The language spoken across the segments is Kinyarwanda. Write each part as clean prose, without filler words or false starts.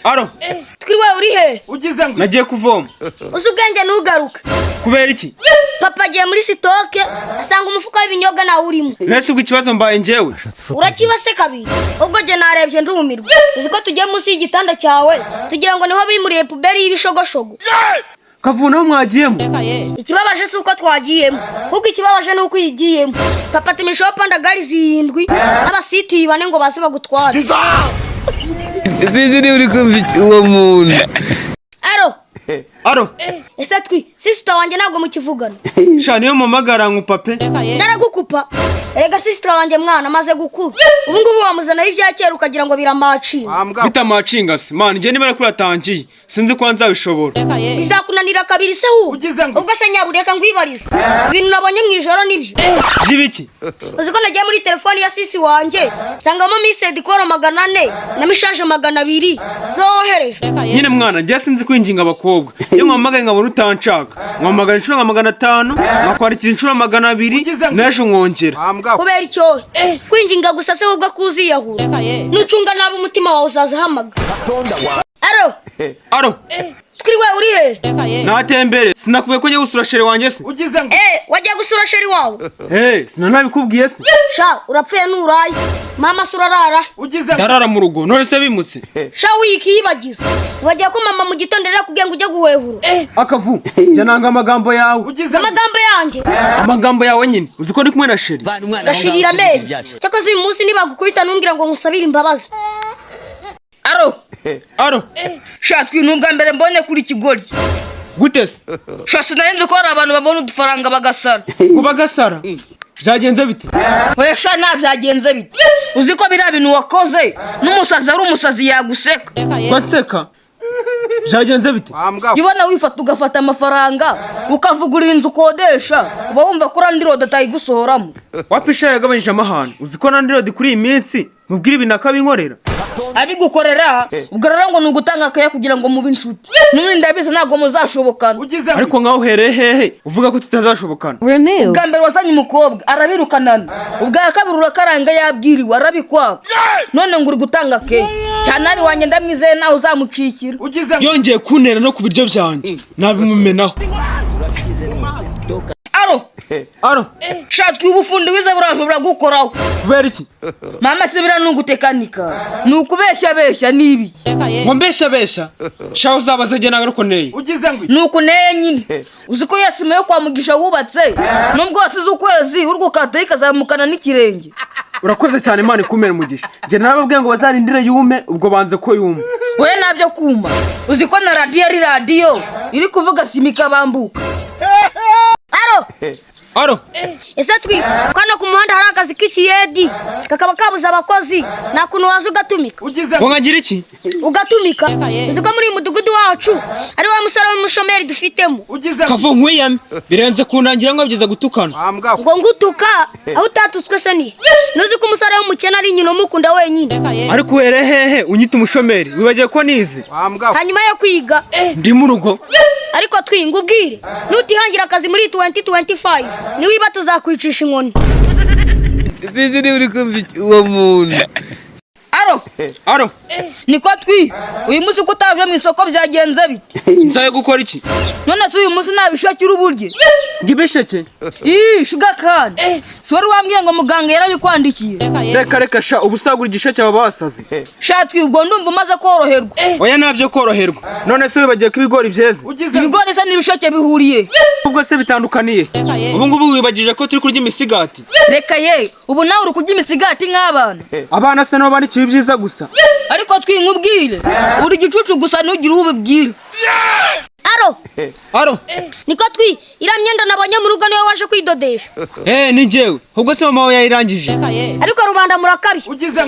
Aro. Twiriwe uri he? Ugize ngo nagiye kuvoma. Uzi ubwenge nugaruka. Kubera iki? Papa agiye muri sitoke asanga umufuka w'ibinyobwa nawe urimo. Nese ikibazo mbaye njyewe. Urakibase kabiri. Ubwo je narebye ndumirwa. Uzi ko tugiye munsi y'igitanda cyawe tugira ngo niho bimuriye puberi y'ibishogoshogo. Kavuna mwagiyemo. Ikibabaje si uko twagiyemo. Kuko ikibabaje nuko yigiyemo. Papa tumishopa panda gari zindwi n'abasiti bane ngo base bagutwara. Zizi ni uri kumva uwo muntu. Aro. Ese sister wanjye ntabwo mukivugana. Sha niyo mamagara nkupape. Naragukupa. Erega sister wanjye mwana maze gukura. Ubu ngubu wamuzana ibya kera ukagira ngo biramacinga. Bitamacinga se. Man nje niba kuratangiye. Sinzi ko nzabishobora. Bizakunanira kabiri se hu. Ubwo se nyabureka ngwibariza. Ibintu nabonye mu ijoro nibyo. Jibiki. Uziko nagiye muri telefone ya sisi wanjye. Sangamo message kora 400 na mishaje 200 zohereje. Nyine mwana njye sinzi kwinjinga abakobwa. Iyo mwamagaye ngabona utanshaka. Mwamagana inshuro nka 500, mwakwandikira inshuro 200, nasho nkongera. Kubera icyo kwinjinga gusa se ubwo kuziyahura. Nucunga nabo umutima wawe uzazahamagara. Aro. Twiriwe uri he? Natembere. Sinakubiye ko njye gusura sheri wanjye se. Ugize ngo wagiye gusura sheri wawe. Sinanabikubwiye se. Sha urapfuye nuraye. Mama surarara. Ugize ndarara mu rugo none se bimutse. Sha wikiyibagiza. Wagiye ko mama mu gitondera kugira ngo ujye guwehura. Akavu. Jya nanga amagambo yawe. Amagambo yanjye. Amagambo yawe nyine. Uzi ko ndi kumwe na sheri. Gashirira mbe. Cyakoze uyu munsi nibagukubita ntumbwira ngo nkusabire imbabazi. Aro. Sha twinubwa mbere mbonye kuri kigoryi. Gute se? Sha sinarenze ko hari abantu babona udufaranga bagasara. Kubagasara. Byagenze bite? Oya sha nta byagenze bite. Uzi ko bira bintu wakoze n'umusazi ari umusazi yaguseka. Baseka. Byagenze bite? Yibona wifata ugafata amafaranga ukavugurira inzu kodesha uba wumva ko randirode atayigusohoramo. Wapisha yagabanyije amahane. Uzi ko randirode kuri iyi minsi mubwira ibinaka binkorera. Abigukorera ugarara ngo nugutanga akaya kugira ngo mube inshuti. N'ubundi ndabizi ntago muzashobokana. Ariko ngaho uhereye hehe uvuga ko tutazashobokana. Ubwa mbere wazanye umukobwa arabirukanana. Ubwa kabiri urakaranga yabwiriwe arabikwaka. None ngo uri gutanga akaya. Cyane ari wanjye ndamwizeye nawe uzamucikira. Yongeye kuntera no ku biryo byanjye. Nabimumenaho. Aro. Shatwi ubufundi wize burashobora gukoraho. Kubera iki? Mama se bira nugutekanika. Nukubesha nibi. Ngo mbesha. Sha uzabaze je nagaruko neye. Nuko neye nyine. Uziko yasime yo kwa mugisha wubatse. Nubwo wasize ukwezi urwukata ikazamukana n'ikirenge. Urakoze cyane Imana ikumere mugisha. Je narababwiye ngo bazarindire yume ubwo banze ko yume. Oya nabyo kuma. Uziko na radio iri kuvuga simika bambuka. Aro. Ese kwana ku muhanda hari akazi k'ikiyedi kakaba kabuza abakozi nakuntu waza ugatumika. Ngo ngagira iki? Ugatumika. Uziko muri mudugudu wacu ari wa musara w'umushomeri dufitemo. Kavu nkwiyame birenze kunangira ngo byiza gutukana. Ngo ngutuka aho utatutswe se ni. Nuzi ko umusara w'umukene ari nyino mukunda wenyine. Ariko were hehe unyita umushomeri wibagiye ko nize. Hanyuma yo kwiga ndi mu rugo. Ariko ubwire nutihangira akazi muri 2025 niwiba tuzakwicisha inkoni. Zizi ni uri kumva uwo muntu. Aro. Niko uyu munsi ko utaje mu isoko byagenze bite? Nzaye gukora iki? None se uyu munsi nabishakira uburyo. Ngibesheke. Shuga kan. Sori wambwiye ngo muganga yarabikwandikiye. Reka sha ubusagura igisheke aba basaze. Shatwi ubwo ndumva umaze koroherwa. Oya nabyo koroherwa. None se wibagiye ko ibigori byeze. Ibigori se n'ibisheke bihuriye. Ubwo se bitandukaniye. Ubu ngubu wibagije ko turi kurya imisigati. Reka ubu nawe uri kurya imisigati nk'abana. Abana se no bari byiza gusa. Ariko twinkubwire uri gicucu gusa nugira ubibwira. Aro. Niko ira myenda nabonye mu rugo niwe waje kwidodesha. Ni jewe. Ubwo se mama wawe yayirangije. Ariko rubanda murakabye.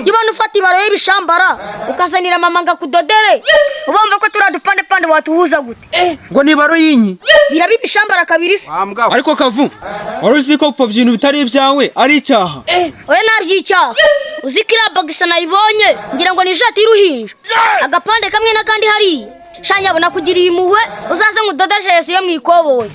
Yibona ufata ibaro y'ibishambara ukazanira mama ngakudodere. Ubumva ko turadupande pande watuhuza gute. Ngo ni baro yinyi. Birabi bishambara kabiri se. Ariko Kavu wari uzi ko gupfa ibintu bitari ibyawe ari icyaha. Oya nabyicyaha. Uzikira bagisa nayibonye ngira ngo ni jati iruhinja. Agapande kamwe nakandi hari. Shanya bona kugiriye impuhwe uzaze ngudodaje Yesu yo mwikoboye.